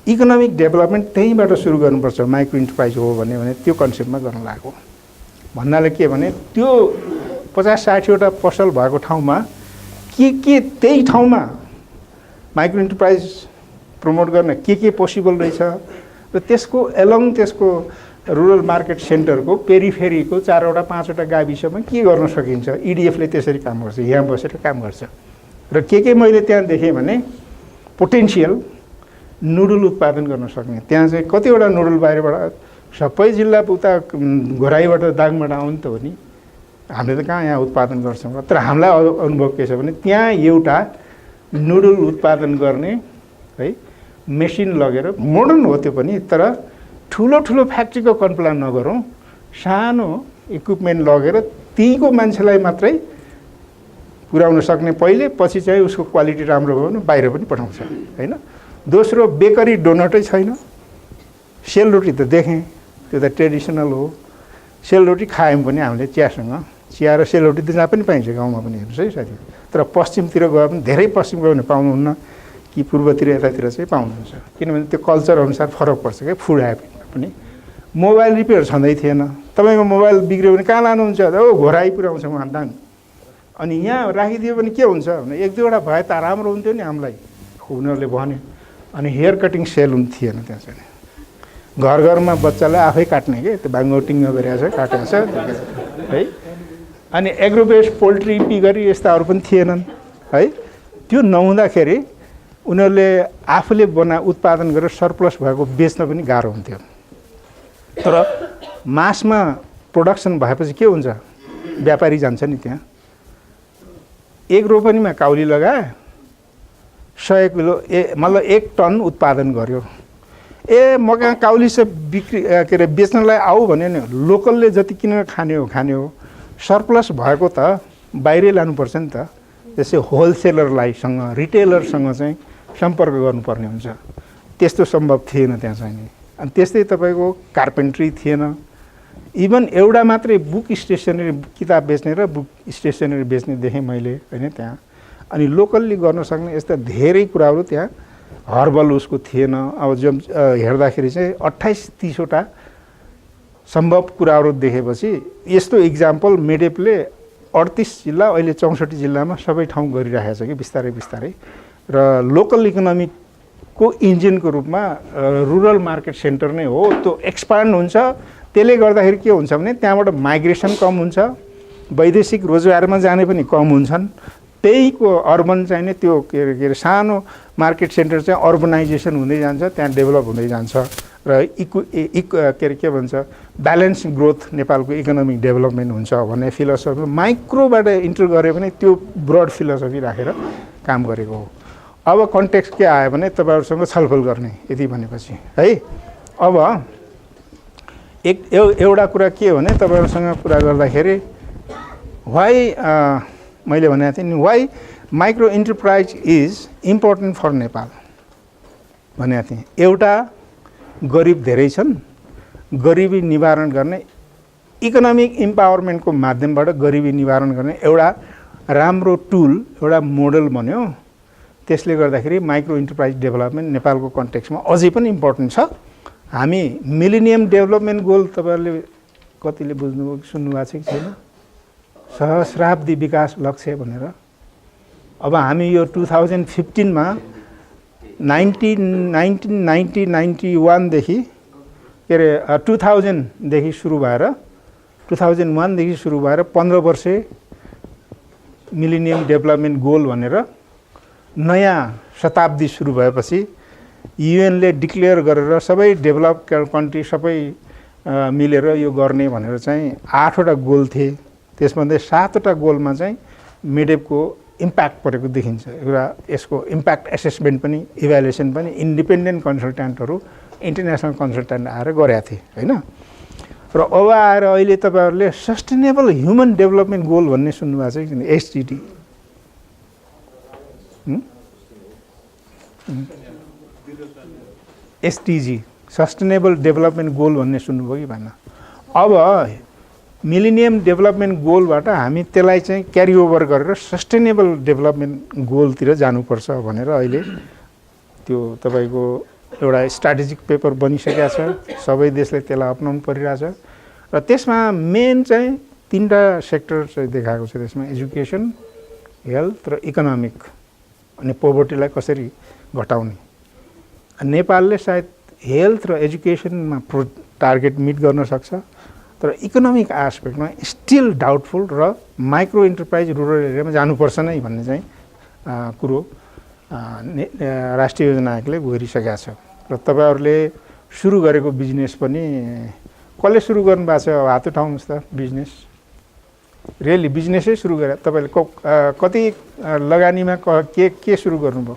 B: इकोनोमिक डेभलपमेन्ट त्यहीँबाट सुरु गर्नुपर्छ माइक्रो इन्टरप्राइज हो भने त्यो कन्सेप्टमा गर्न लागेको। भन्नाले के भने त्यो 50-60 वटा पसल भएको ठाउँमा के त्यही ठाउँमा माइक्रो इन्टरप्राइज प्रमोट गर्न के पोसिबल रहेछ र त्यसको एलङ त्यसको रुरल मार्केट सेन्टरको पेरिफेरीको 4 वटा 5 वटा गाविसमा के गर्न सकिन्छ। इडिएफले त्यसरी काम गर्छ, यहाँ बसेर काम गर्छ। र के मैले त्यहाँ देखेँ भने पोटेन्सियल नुडल उत्पादन गर्न सक्ने। त्यहाँ चाहिँ कतिवटा नुडल बाहिरबाट सबै जिल्ला उता घोराइबाट दाङबाट आउनु त हो नि। हामीले त कहाँ यहाँ उत्पादन गर्छौँ। तर हामीलाई अनुभव के छ भने त्यहाँ एउटा नुडल उत्पादन गर्ने, है, मेसिन लगेर, मोडर्न हो त्यो पनि, तर ठुलो फ्याक्ट्रीको कल्पना नगरौँ। सानो इक्विपमेन्ट लगेर त्यहीँको मान्छेलाई मात्रै पुर्याउन सक्ने पहिले, पछि चाहिँ उसको क्वालिटी राम्रो भयो भने बाहिर पनि पठाउँछ, हैन? दोस्रो, बेकरी डोनटै छैन। सेलरोटी त देखेँ, त्यो त ट्रेडिसनल हो। सेलरोटी खायौँ पनि हामीले चियासँग। चिया र सेलरोटी त जहाँ पनि पाइन्छ, गाउँमा पनि, हेर्नुहोस् है साथी। तर पश्चिमतिर गयो भने, धेरै पश्चिम गयो भने पाउनुहुन्न कि पूर्वतिर यतातिर चाहिँ पाउनुहुन्छ। किनभने त्यो कल्चर अनुसार फरक पर्छ क्या। फुड ह्याबिटमा पनि। मोबाइल रिपेयर छँदै थिएन। तपाईँको मोबाइल बिग्रियो भने कहाँ लानुहुन्छ? ओ घोराइ पुऱ्याउँछ उहाँ दाङ। अनि यहाँ राखिदियो भने के हुन्छ भने 1-2 वटा भए त राम्रो हुन्थ्यो नि हामीलाई, उनीहरूले भन्यो। अनि हेयर कटिङ सेलुन थिएन त्यहाँ चाहिँ। घर बच्चालाई आफै काट्ने के, त्यो बाङ्गोटिङ गरिरहेको छ, काटेको छ, है। अनि एग्रो बेस्ड पोल्ट्री, पिगरी यस्ताहरू पनि थिएनन्, है। त्यो नहुँदाखेरि उनीहरूले आफूले उत्पादन गरेर सरप्लस भएको बेच्न पनि गाह्रो हुन्थ्यो। तर मासमा प्रोडक्सन भएपछि के हुन्छ, व्यापारी जान्छ नि त्यहाँ, 1 रोपनीमा काउली लगाए 100 किलो मतलब 1 टन उत्पादन गर्यो। म कहाँ काउली से बिक्री के अरे बेच्नलाई आऊ भने नि लोकलले जति किनेर खाने हो, सरप्लस भएको त बाहिरै लानुपर्छ नि त। त्यसै होलसेलरलाई रिटेलरसँग चाहिँ सम्पर्क गर्नुपर्ने हुन्छ। त्यस्तो सम्भव थिएन त्यहाँ चाहिँ। अनि त्यस्तै तपाईँको कार्पेन्ट्री थिएन। इभन एउटा मात्रै बुक स्टेसनरी किताब बेच्ने र बुक स्टेसनरी बेच्ने देखेँ मैले होइन त्यहाँ। अनि लोकल्ली गर्न सक्ने यस्ता धेरै कुराहरू त्यहाँ हर्बल उसको थिएन। अब जब हेर्दाखेरि चाहिँ 28-30 वटा सम्भव कुराहरू देखेपछि यस्तो इक्जाम्पल मेडेपले 38 जिल्ला अहिले 64 जिल्लामा सबै ठाउँ गरिरहेको छ कि बिस्तारै बिस्तारै। र लोकल इकोनोमीको इन्जिनको रूपमा रुरल मार्केट सेन्टर नै हो। त्यो एक्सपान्ड हुन्छ। त्यसले गर्दाखेरि के हुन्छ भने त्यहाँबाट माइग्रेसन कम हुन्छ, वैदेशिक रोजगारमा जाने पनि कम हुन्छन्। त्यहीको अर्बन चाहिँ नि त्यो के अरे सानो मार्केट सेन्टर चाहिँ अर्बनाइजेसन हुँदै जान्छ, त्यहाँ डेभलप हुँदै जान्छ। र के भन्छ ब्यालेन्स ग्रोथ नेपालको इकोनोमिक डेभलपमेन्ट हुन्छ भन्ने फिलोसफी माइक्रोबाट इन्टर गरे पनि त्यो ब्रड फिलोसफी राखेर काम गरेको हो। अब कन्टेक्स्ट के आयो भने तपाईँहरूसँग छलफल गर्ने यति भनेपछि है। अब एउटा कुरा के हो भने तपाईँहरूसँग कुरा गर्दाखेरि वाइ मैले भनेको थिएँ नि why micro enterprise is important for Nepal भनेको थिएँ। एउटा गरिब धेरै छन्, गरिबी निवारण गर्ने इकोनोमिक इम्पावरमेन्टको माध्यमबाट गरिबी निवारण गर्ने एउटा राम्रो टुल, एउटा मोडल बन्यो। त्यसले गर्दाखेरि माइक्रो इन्टरप्राइज डेभलपमेन्ट नेपालको कन्टेक्स्टमा अझै पनि इम्पोर्टेन्ट छ। हामी मिलेनियम डेभलपमेन्ट गोल तपाईँहरूले कतिले बुझ्नुभयो सुन्नुभएको छ कि छैन, सहस्राब्दी विकास लक्ष्य भनेर। अब हामी यो 2015मा 1991 देखि के अरे 2000 देखि सुरु भएर 2001 देखि सुरु भएर 15 वर्ष मिलेनियम डेभलपमेन्ट गोल भनेर नयाँ शताब्दी सुरु भएपछि युएनले डिक्लेयर गरेर सबै डेभलप कन्ट्री सबै मिलेर यो गर्ने भनेर चाहिँ 8 वटा गोल थिए। त्यसमध्ये 7 वटा गोलमा चाहिँ मेडेपको इम्प्याक्ट परेको देखिन्छ। एउटा यसको इम्प्याक्ट एसेसमेन्ट पनि इभ्यालुएसन पनि इन्डिपेन्डेन्ट कन्सल्ट्यान्टहरू इन्टरनेसनल कन्सल्ट्यान्ट आएर गरेका थिए होइन। र अब आएर अहिले तपाईँहरूले सस्टेनेबल ह्युमन डेभलपमेन्ट गोल भन्ने सुन्नुभएको छ कि एसडिडी, एसडिजी सस्टेनेबल डेभलपमेन्ट गोल भन्ने सुन्नुभयो कि भएन। अब मिलेनियम डेभलपमेन्ट गोलबाट हामी त्यसलाई चाहिँ क्यारी ओभर गरेर सस्टेनेबल डेभलपमेन्ट गोलतिर जानुपर्छ भनेर अहिले त्यो तपाईँको एउटा स्ट्राटेजिक पेपर बनिसकेको छ। सबै देशले त्यसलाई अपनाउनु परिरहेछ। र त्यसमा मेन चाहिँ 3टा सेक्टर चाहिँ देखाएको छ त्यसमा, एजुकेसन, हेल्थ र इकोनोमिक। अनि पोभर्टीलाई कसरी घटाउने। नेपालले सायद हेल्थ र एजुकेसनमा टार्गेट मिट गर्न सक्छ, तर इकोनोमिक एस्पेक्टमा स्टिल डाउटफुल र माइक्रो इन्टरप्राइज रुरल एरियामा जानुपर्छ नै भन्ने चाहिँ कुरो राष्ट्रिय योजना आयोगले गरिसकेको छ। र तपाईँहरूले सुरु गरेको बिजनेस पनि कसले सुरु गर्नुभएको छ हात उठाउनुहोस् त। बिजनेस रियली बिजनेसै सुरु गरे तपाईँले कति लगानीमा के सुरु गर्नुभयो?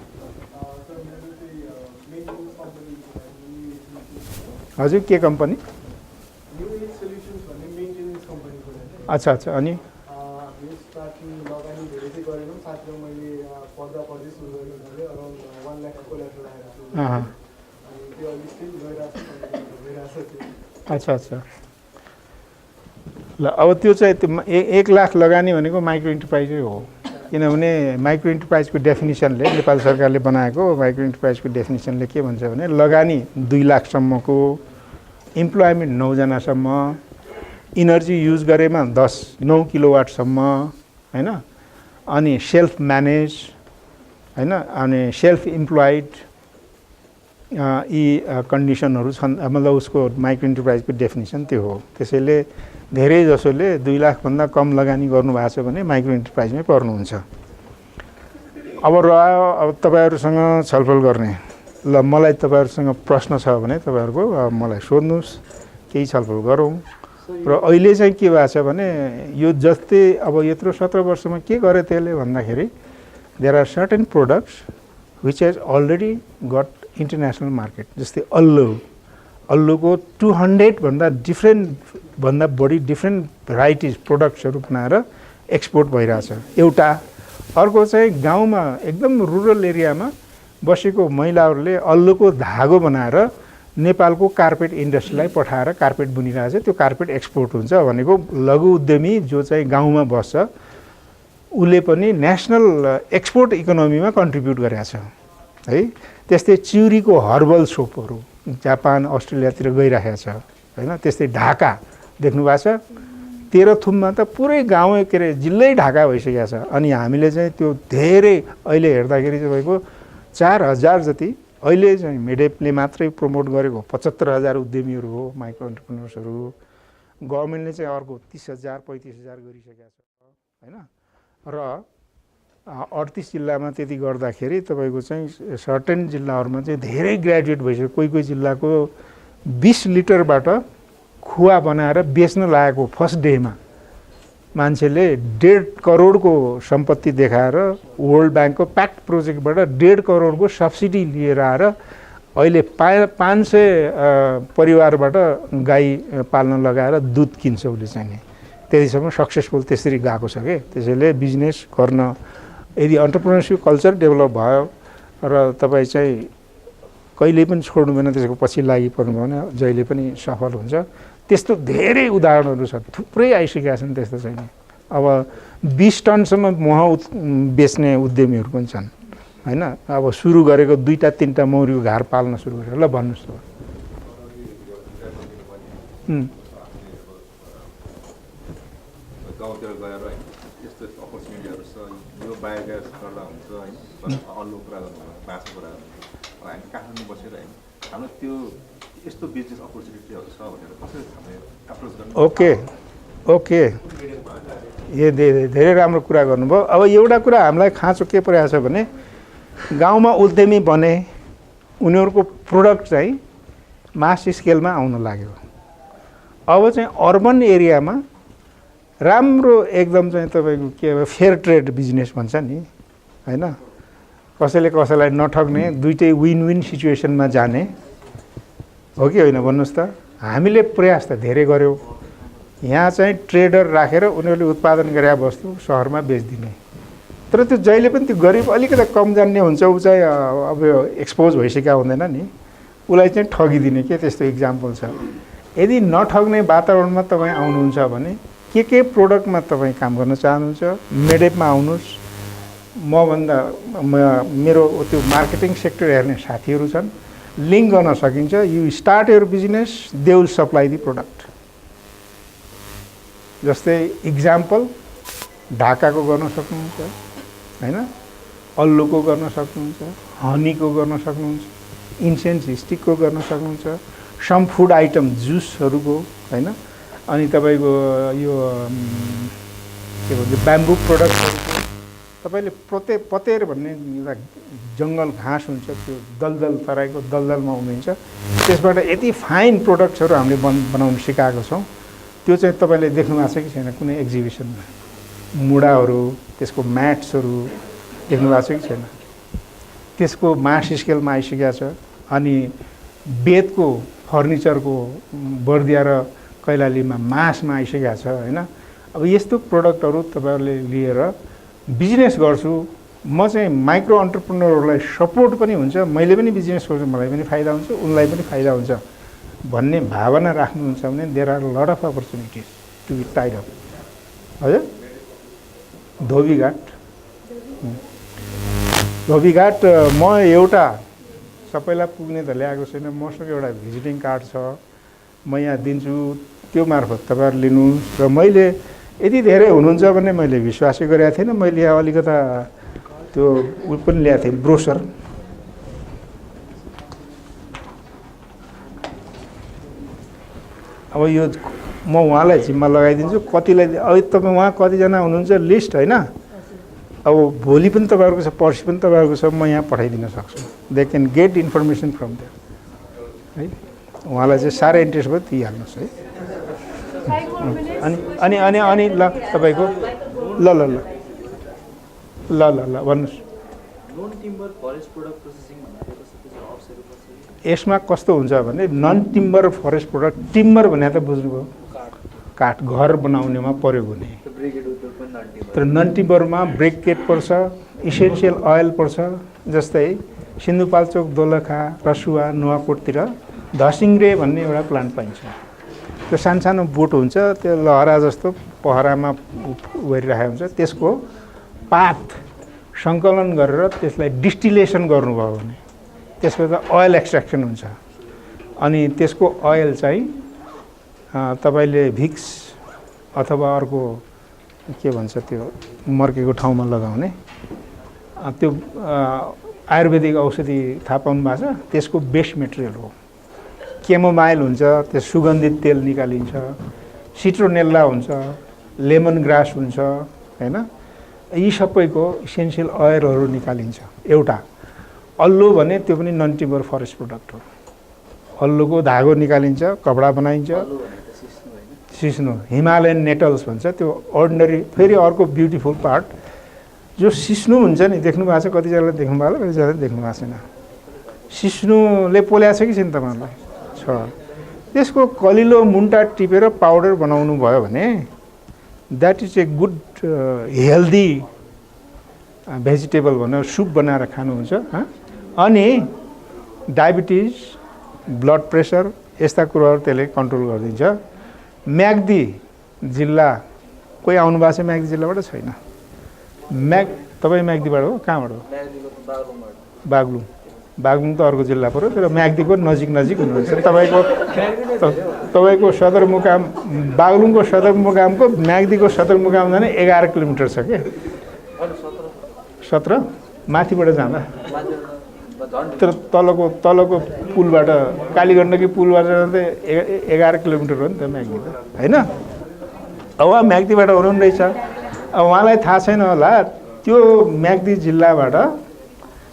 B: हजुर के कम्पनी? अच्छा अच्छा। अनि अच्छा अच्छा ल अब त्यो चाहिँ 1 लाख लगानी भनेको माइक्रो इन्टरप्राइजै हो। किनभने माइक्रो इन्टरप्राइजको डेफिनेसनले नेपाल सरकारले बनाएको माइक्रो इन्टरप्राइजको डेफिनेसनले के भन्छ भने लगानी 2 लाखसम्मको, इम्प्लोइमेन्ट 9 जनासम्म, इनर्जी युज गरेमा 9 किलोवाटसम्म होइन, अनि सेल्फ म्यानेज होइन, अनि सेल्फ इम्प्लोइड यी कन्डिसनहरू छन्। मतलब उसको माइक्रो इन्टरप्राइजको डेफिनेसन त्यो हो। त्यसैले धेरै जसोले 2 लाखभन्दा कम लगानी गर्नुभएको छ भने माइक्रो इन्टरप्राइजमै पर्नुहुन्छ। अब रह्यो अब तपाईँहरूसँग छलफल गर्ने ल मलाई तपाईँहरूसँग प्रश्न छ भने तपाईँहरूको अब मलाई सोध्नुहोस् केही छलफल गरौँ र अहिले चाहिँ के भएको छ भने यो जस्तै अब यत्रो 17 वर्षमा के गरे त्यसले भन्दाखेरि there are certain products which has already got international market जस्तै अल्लुको 200 भन्दा बढी डिफ्रेन्ट भेराइटिज प्रोडक्ट्सहरू बनाएर एक्सपोर्ट भइरहेछ एउटा। अर्को चाहिँ गाउँमा एकदम रुरल एरियामा बसेको महिलाहरूले अल्लुको धागो बनाएर नेपालको कार्पेट इन्डस्ट्रीलाई पठाएर कार्पेट बुनिरहेछ, त्यो कार्पेट एक्सपोर्ट हुन्छ भनेको लघु उद्यमी जो चाहिँ गाउँमा बस्छ उसले पनि नेसनल एक्सपोर्ट इकोनोमीमा कन्ट्रिब्युट गरेको छ है। त्यस्तै चिउरीको हर्बल सोपहरू जापान अस्ट्रेलियातिर गइरहेको छ होइन। त्यस्तै ढाका देख्नु भएको छ तेह्रथुममा त पुरै गाउँ के अरे जिल्लै ढाका भइसकेको छ। अनि हामीले चाहिँ त्यो धेरै अहिले हेर्दाखेरि तपाईँको 4000 जति अहिले चाहिँ मेडेपले मात्रै प्रमोट गरेको 75,000 उद्यमीहरू हो, माइक्रो एन्टरप्रेन्योर्सहरू। गभर्मेन्टले चाहिँ अर्को 30,000 35,000 गरिसकेको छ होइन। र 38 जिल्लामा त्यति गर्दाखेरि तपाईँको चाहिँ सर्टेन जिल्लाहरूमा चाहिँ धेरै ग्रेजुएट भइसक्यो। कोही जिल्लाको 20 लिटरबाट खुवा बनाएर बेच्न लागेको फर्स्ट डेमा मान्छेले 1.5 करोडको सम्पत्ति देखाएर वर्ल्ड ब्याङ्कको प्याक्ट प्रोजेक्टबाट 1.5 करोडको सब्सिडी लिएर आएर अहिले 500 परिवारबाट गाई पाल्न लगाएर दुध किन्छ उसले चाहिँ नि। त्यतिसम्म सक्सेसफुल त्यसरी गएको छ कि। त्यसैले बिजनेस गर्न यदि अन्टरप्रेन्योरसिप कल्चर डेभलप भयो र तपाईँ चाहिँ कहिले पनि छोड्नु भएन, त्यसको पछि लागिपर्नु भयो भने जहिले पनि सफल हुन्छ। त्यस्तो धेरै उदाहरणहरू छ, थुप्रै आइसकेका छन् त्यस्तो चाहिँ। अब 20 टनसम्म मह बेच्ने उद्यमीहरू पनि छन् होइन। अब सुरु गरेको 2-3टा मौरीको घार पाल्न सुरु गरेर ल भन्नुहोस् त।
C: गाउँतिर गएर होइन यस्तो अपर्च्युनिटीहरू छ, यो बायोग्यास गर्दा हुन्छ होइन, अल्लु कुरा गर्नु बाँसको कुरा गर्नु। हामी काठमाडौँ बसेर होइन हाम्रो त्यो यस्तो बिजनेस अपर्च्युनिटीहरू छ भनेर कसरी हामीले एप्रोच गर्नु।
B: ओके धेरै राम्रो कुरा गर्नुभयो। अब एउटा कुरा हामीलाई खाँचो के परेको छ भने गाउँमा उद्यमी बने उनीहरूको प्रोडक्ट चाहिँ मास स्केलमा आउन लाग्यो। अब चाहिँ अर्बन एरियामा राम्रो एकदम चाहिँ तपाईँको के अब फेयर ट्रेड बिजनेस भन्छ नि होइन, कसैले कसैलाई नठग्ने दुइटै विन विन सिचुएसनमा जाने हो कि होइन भन्नुहोस् त। हामीले प्रयास त धेरै गऱ्यौँ। यहाँ चाहिँ ट्रेडर राखेर उनीहरूले उत्पादन गरेका वस्तु सहरमा बेचिदिने, तर त्यो जहिले पनि त्यो गरिब अलिकति कम जान्ने हुन्छ ऊ चाहिँ अब एक्सपोज भइसकेका हुँदैन नि, उसलाई चाहिँ ठगिदिने के त्यस्तो इक्जाम्पल छ। यदि नठग्ने वातावरणमा तपाईँ आउनुहुन्छ भने के प्रोडक्टमा तपाईँ काम गर्न चाहनुहुन्छ मेडेपमा आउनुहोस्। मभन्दा मेरो त्यो मार्केटिङ सेक्टर हेर्ने साथीहरू छन्, लिङ्क गर्न सकिन्छ। You start your business, they will supply the product. जस्तै इक्जाम्पल ढाकाको गर्न सक्नुहुन्छ होइन, अल्लुको गर्न सक्नुहुन्छ, हनीको गर्न सक्नुहुन्छ, इन्सेन्स स्टिकको गर्न सक्नुहुन्छ, सम फुड आइटम जुसहरूको होइन। अनि तपाईँको यो के भन्छ ब्याम्बू प्रडक्टहरूको तपाईँले पतेर भन्ने एउटा जङ्गल घाँस हुन्छ, त्यो दलदल तराईको दलदलमा उम्रिन्छ, त्यसबाट यति फाइन प्रोडक्ट्सहरू हामीले बनाउन सिकाएको छौँ। त्यो चाहिँ तपाईँले देख्नु भएको छ कि छैन कुनै एक्जिबिसनमा? मुढाहरू, त्यसको म्याट्सहरू देख्नु भएको छ कि छैन? त्यसको मास स्केलमा आइसकेको छ। अनि बेतको फर्निचरको बर्दिया र कैलालीमा मासमा आइसकेको छ होइन। अब यस्तो प्रोडक्टहरू तपाईँहरूले लिएर बिजनेस गर्छु म चाहिँ माइक्रो अन्टरप्रेन्योरहरूलाई सपोर्ट पनि हुन्छ, मैले पनि बिजनेस गर्छु मलाई पनि फाइदा हुन्छ, उनलाई पनि फाइदा हुन्छ भन्ने भावना राख्नुहुन्छ भने there are lot of opportunities to be tied up. हजुर धोबीघाट म एउटा सबैलाई पुग्ने त ल्याएको छैन, मसँग एउटा भिजिटिङ कार्ड छ, म यहाँ दिन्छु, त्यो मार्फत तपाईँहरू लिनुहोस्। र मैले यति धेरै हुनुहुन्छ भने मैले विश्वासै गरेको थिएन। मैले यहाँ अलिकता त्यो उ पनि ल्याएको थिएँ ब्रोसर। अब यो म उहाँलाई जिम्मा लगाइदिन्छु, कतिलाई अब तपाईँ उहाँ कतिजना हुनुहुन्छ लिस्ट होइन, अब भोलि पनि तपाईँहरूको छ, पर्सि पनि तपाईँहरूको छ, म यहाँ पठाइदिन सक्छु। They can get information from there है। उहाँलाई चाहिँ साह्रै इन्ट्रेस्ट भयो दिइहाल्नुहोस् है। अनि अनि अनि ल तपाईँको ल ल ल ल ल ल भन्नुहोस्। यसमा कस्तो हुन्छ भने non timber forest product, timber भने त बुझ्नुभयो काठ घर बनाउनेमा प्रयोग हुने, तर नन टिम्बरमा ब्रेकेट पर्छ, इसेन्सियल अयल पर्छ। जस्तै सिन्धुपाल्चोक, दोलखा, रसुवा, नुवाकोटतिर धसिङ्ग्रे भन्ने एउटा प्लान्ट पाइन्छ। त्यो सानो बोट हुन्छ, त्यो लहरा जस्तो पहरामा गरिरहेको हुन्छ। त्यसको पात सङ्कलन गरेर त्यसलाई डिस्टिलेसन गर्नुभयो भने त्यसबाट अयल एक्सट्र्याक्सन हुन्छ। अनि त्यसको अयल चाहिँ तपाईँले भिक्स अथवा अर्को के भन्छ त्यो मर्केको ठाउँमा लगाउने त्यो आयुर्वेदिक औषधि थाहा पाउनु भएको छ। त्यसको बेस्ट मेटेरियल हो। केमोमाइल हुन्छ, त्यस सुगन्धित तेल निकालिन्छ, सिट्रोनेल्ला हुन्छ, लेमन ग्रास हुन्छ हैन। यी सबैको इसेन्सियल अयलहरू निकालिन्छ। एउटा अल्लो भने त्यो पनि नन टिम्बर फरेस्ट प्रोडक्ट हो। अल्लोको धागो निकालिन्छ, कपडा बनाइन्छ। सिस्नो हिमालयन नेटल्स भन्छ, त्यो अर्डिनरी। फेरि अर्को ब्युटिफुल पार्ट जो सिस्नु हुन्छ नि, देख्नु भएको छ कतिजनाले, देख्नु भयो होला, कतिजनाले देख्नु भएको छैन। सिस्नुले पोल्याएको छ कि छैन तपाईँहरूलाई? छ। त्यसको कलिलो मुन्टा टिपेर पाउडर बनाउनु भयो भने that is a good healthy vegetable भनेर सुप बनाएर खानुहुन्छ। अनि डायबिटिज, ब्लड प्रेसर यस्ता कुराहरू त्यसले कन्ट्रोल गरिदिन्छ। म्याग्दी जिल्ला, कोही आउनु भएको छ म्याग्दी जिल्लाबाट? छैन। तपाईँ म्याग्दीबाट हो? कहाँबाट हो? बागलुङ। बागलुङ त अर्को जिल्ला पऱ्यो, तर म्याग्दीको नजिक हुनुहुन्छ। तपाईँको सदरमुकाम, बागलुङको सदरमुकामको म्याग्दीको सदरमुकाम जाने 11 किलोमिटर छ क्या। 17 माथिबाट जाँदा, तर तलको पुलबाट, कालीगण्डकी पुलबाट जाँदा 11 किलोमिटर हो नि त म्याग्दी त होइन। अब उहाँ म्याग्दीबाट हुनुहुन्न रहेछ। अब उहाँलाई थाहा छैन होला, त्यो म्याग्दी जिल्लाबाट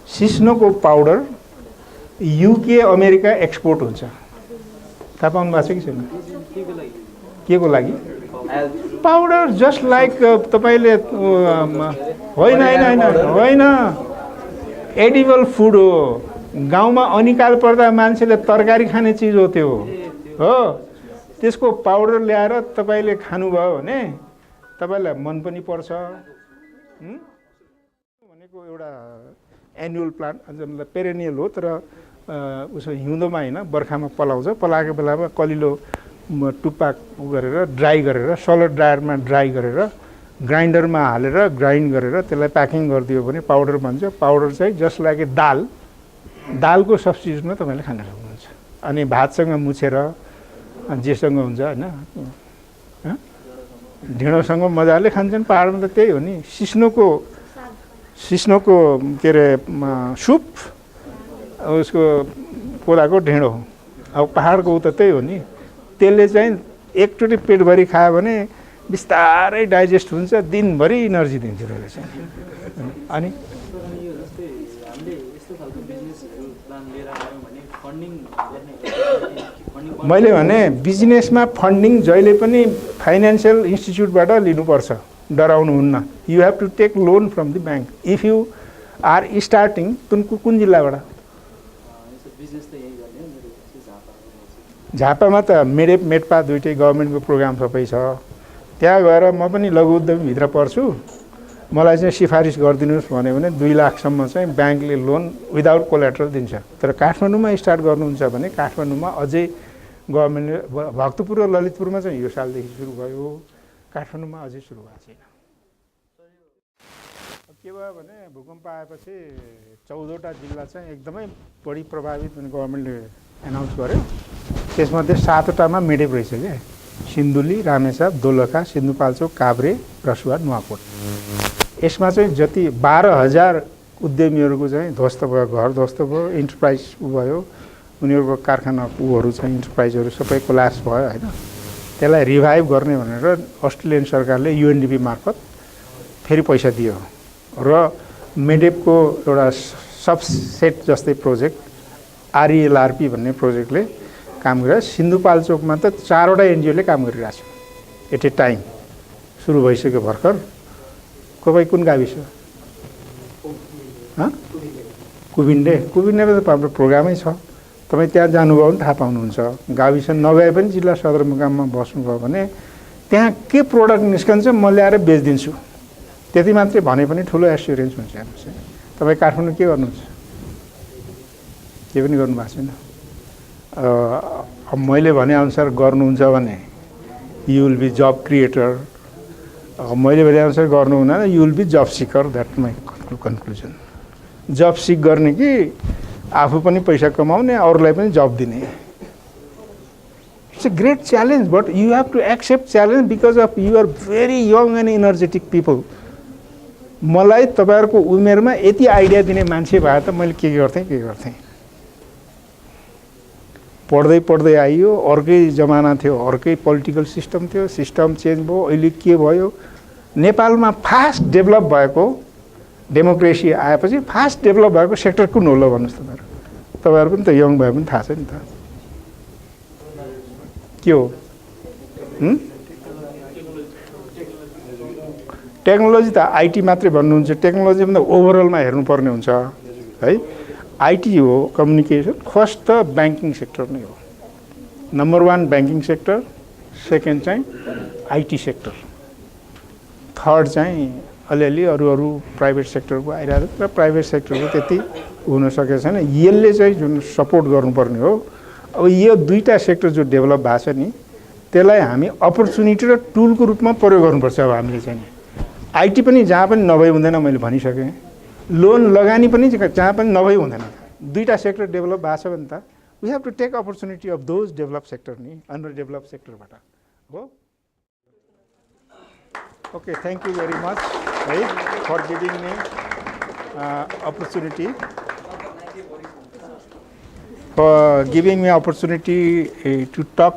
B: सिस्नोको पाउडर युके अमेरिका एक्सपोर्ट हुन्छ। थाहा पाउनु भएको छ कि छैन? के को लागि? पाउडर जस्ट लाइक तपाईँले होइन एडिबल फुड हो। गाउँमा अनिकाल पर्दा मान्छेले तरकारी खाने चिज हो त्यो हो। त्यसको पाउडर ल्याएर तपाईँले खानुभयो भने तपाईँलाई मन पनि पर्छ। भनेको एउटा एनुअल प्लान्ट, मतलब पेरेनियल हो, तर उसो हिउँदोमा होइन, बर्खामा पलाउँछ। पलाएको बेलामा कलिलो टुप्पा गरेर ड्राई गरेर सलर ड्रायरमा ड्राई गरेर ग्राइन्डरमा हालेर ग्राइन्ड गरेर त्यसलाई प्याकिङ गरिदियो भने पाउडर बन्छ। पाउडर चाहिँ जस्ट लाइक दालको सब्स्टिट्युटमा तपाईँले खान सक्नुहुन्छ। अनि भातसँग मुछेर जेसँग हुन्छ होइन, ढिँडोसँग मजाले खान्छन्। पाहाडमा त त्यही हो नि। सिस्नोको के अरे सुप, उसको कोलाको ढिँडो। अब पाहाडको उ त त्यही हो नि। त्यसले चाहिँ एकचोटि पेटभरि खायो भने बिस्तारै डाइजेस्ट हुन्छ, दिनभरि इनर्जी दिन्छ त्यसले चाहिँ। अनि मैले भने बिजनेसमा फन्डिङ जहिले पनि फाइनेन्सियल इन्स्टिट्युटबाट लिनुपर्छ, डराउनुहुन्न। You have to take loan from the bank if you are starting. कुन जिल्लाबाट? झापामा त मेडपा दुइटै गभर्मेन्टको प्रोग्राम सबै छ। त्यहाँ गएर म पनि लघु उद्यमीभित्र पर्छु, मलाई चाहिँ सिफारिस गरिदिनुहोस् भन्यो भने 2 लाखसम्म चाहिँ ब्याङ्कले लोन विदाउट कोल्याट्रल दिन्छ। तर काठमाडौँमा स्टार्ट गर्नुहुन्छ भने काठमाडौँमा अझै गभर्मेन्टले, भक्तपुर र ललितपुरमा चाहिँ यो सालदेखि सुरु भयो, काठमाडौँमा अझै सुरु भएको छैन। के भयो भने भूकम्प आएपछि 14वटा जिल्ला चाहिँ एकदमै बढी प्रभावित भने गभर्मेन्टले एनाउन्स गर्यो। त्यसमध्ये 7वटामा मिडेप रहेछ क्या। सिन्धुली, रामेछाप, दोलखा, सिन्धुपाल्चोक, काभ्रे, रसुवा, नुवाकोट। यसमा चाहिँ जति 12,000 उद्यमीहरूको चाहिँ ध्वस्त भयो, घर ध्वस्त भयो, इन्टरप्राइज भयो, उनीहरूको कारखाना ऊहरू चाहिँ इन्टरप्राइजहरू सबै कोल्याप्स भयो होइन। त्यसलाई रिभाइभ गर्ने भनेर अस्ट्रेलियन सरकारले UNDP मार्फत फेरि पैसा दियो। र मेडेपको एउटा सबसेट जस्तै प्रोजेक्ट आरइएलआरपी भन्ने प्रोजेक्टले काम गरेर सिन्धुपाल्चोकमा त 4वटा एनजिओले काम गरिरहेको छ एट ए टाइम सुरु भइसक्यो भर्खर। तपाईँ कुन गाविस? कुबिन्डे त हाम्रो प्रोग्रामै छ। तपाईँ त्यहाँ जानुभयो भने थाहा पाउनुहुन्छ। गाविस नगए पनि जिल्ला सदरमुकाममा बस्नुभयो भने त्यहाँ के प्रोडक्ट निस्कन्छ म ल्याएर बेचिदिन्छु त्यति मात्रै भने पनि ठुलो एस्युरेन्स हुन्छ हेर्नुहोस्। तपाईँ काठमाडौँ के गर्नुहुन्छ? के पनि गर्नुभएको छैन। मैले भनेअनुसार गर्नुहुन्छ भने you will be job creator, मैले भनेअनुसार गर्नु हुँदैन you will be job seeker. That my conclusion. Job seek गर्ने कि आफू पनि पैसा कमाउने अरूलाई पनि जब दिने। It's a great challenge but you have to accept challenge because of you are very young and energetic people. मलाई तपाईँहरूको उमेरमा यति आइडिया दिने मान्छे भए त मैले के गर्थेँ। पढ्दै आइयो, अर्कै जमाना थियो, अर्कै पोलिटिकल सिस्टम थियो, सिस्टम चेन्ज भयो। अहिले के भयो नेपालमा फास्ट डेभलप भएको डेमोक्रेसी आएपछि फास्ट डेभलप भएको सेक्टर कुन हो ल भन्नुहोस् तपाईँहरू पनि त यङ भए पनि थाहा छ नि त के हो। टेक्नोलोजी त आइटी मात्रै भन्नुहुन्छ। टेक्नोलोजी भन्दा ओभरअलमा हेर्नुपर्ने हुन्छ है। आइटी हो कम्युनिकेसन, फर्स्ट त ब्याङ्किङ सेक्टर नै हो। नम्बर 1 ब्याङ्किङ सेक्टर, सेकेन्ड चाहिँ आइटी सेक्टर, थर्ड चाहिँ अलिअलि अरू प्राइभेट सेक्टरको आइरहेको छ। तर प्राइभेट सेक्टरको त्यति हुन सकेको छैन। यसले चाहिँ जुन सपोर्ट गर्नुपर्ने हो। अब यो दुईवटा सेक्टर जो डेभलप भएको छ नि त्यसलाई हामी अपर्च्युनिटी र टुलको रूपमा प्रयोग गर्नुपर्छ। अब हामीले चाहिँ आइटी पनि जहाँ पनि नभई हुँदैन, मैले भनिसकेँ। लोन लगानी पनि जहाँ पनि नभई हुँदैन। दुईवटा सेक्टर डेभलप भएको छ भने त we have to take opportunity of those develop sector नि अन्डर डेभलप सेक्टरबाट हो। Okay, thank you very much है for giving me opportunity to talk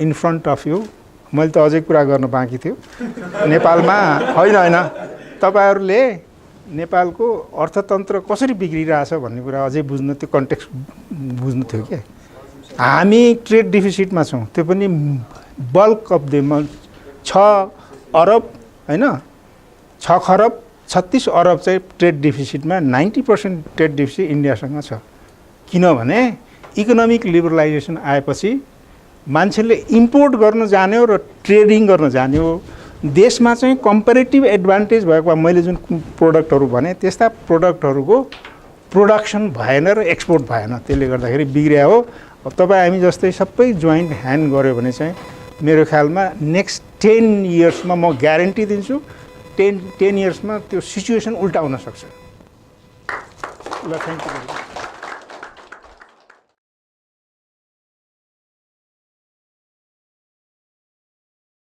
B: in front of you. मैले त अझै कुरा गर्न बाँकी थियो। नेपालमा होइन तपाईँहरूले नेपालको अर्थतन्त्र कसरी बिग्रिरहेछ भन्ने कुरा अझै बुझ्नु, त्यो कन्टेक्स्ट बुझ्नु थियो क्या। हामी ट्रेड डिफिसिटमा छौँ, त्यो पनि बल्क अफ द 6 अरब होइन 6 खरब 36 अरब चाहिँ ट्रेड डिफिसिटमा 90% ट्रेड डिफिसिट इन्डियासँग छ। किनभने इकोनोमिक लिबरलाइजेसन आएपछि मान्छेले इम्पोर्ट गर्न जाने हो र ट्रेडिङ गर्न जाने हो। देशमा चाहिँ कम्पेरेटिभ एडभान्टेज भएको मैले जुन प्रोडक्टहरू भने त्यस्ता प्रोडक्टहरूको प्रोडक्सन भएन र एक्सपोर्ट भएन। त्यसले गर्दाखेरि बिग्रिया हो। अब तपाईँ हामी जस्तै सबै जोइन्ट ह्यान्ड गऱ्यो भने चाहिँ मेरो ख्यालमा नेक्स्ट 10 इयर्समा म ग्यारेन्टी दिन्छु 10 इयर्समा त्यो सिचुएसन उल्टा हुन सक्छ। ल, थ्याङ्क यू।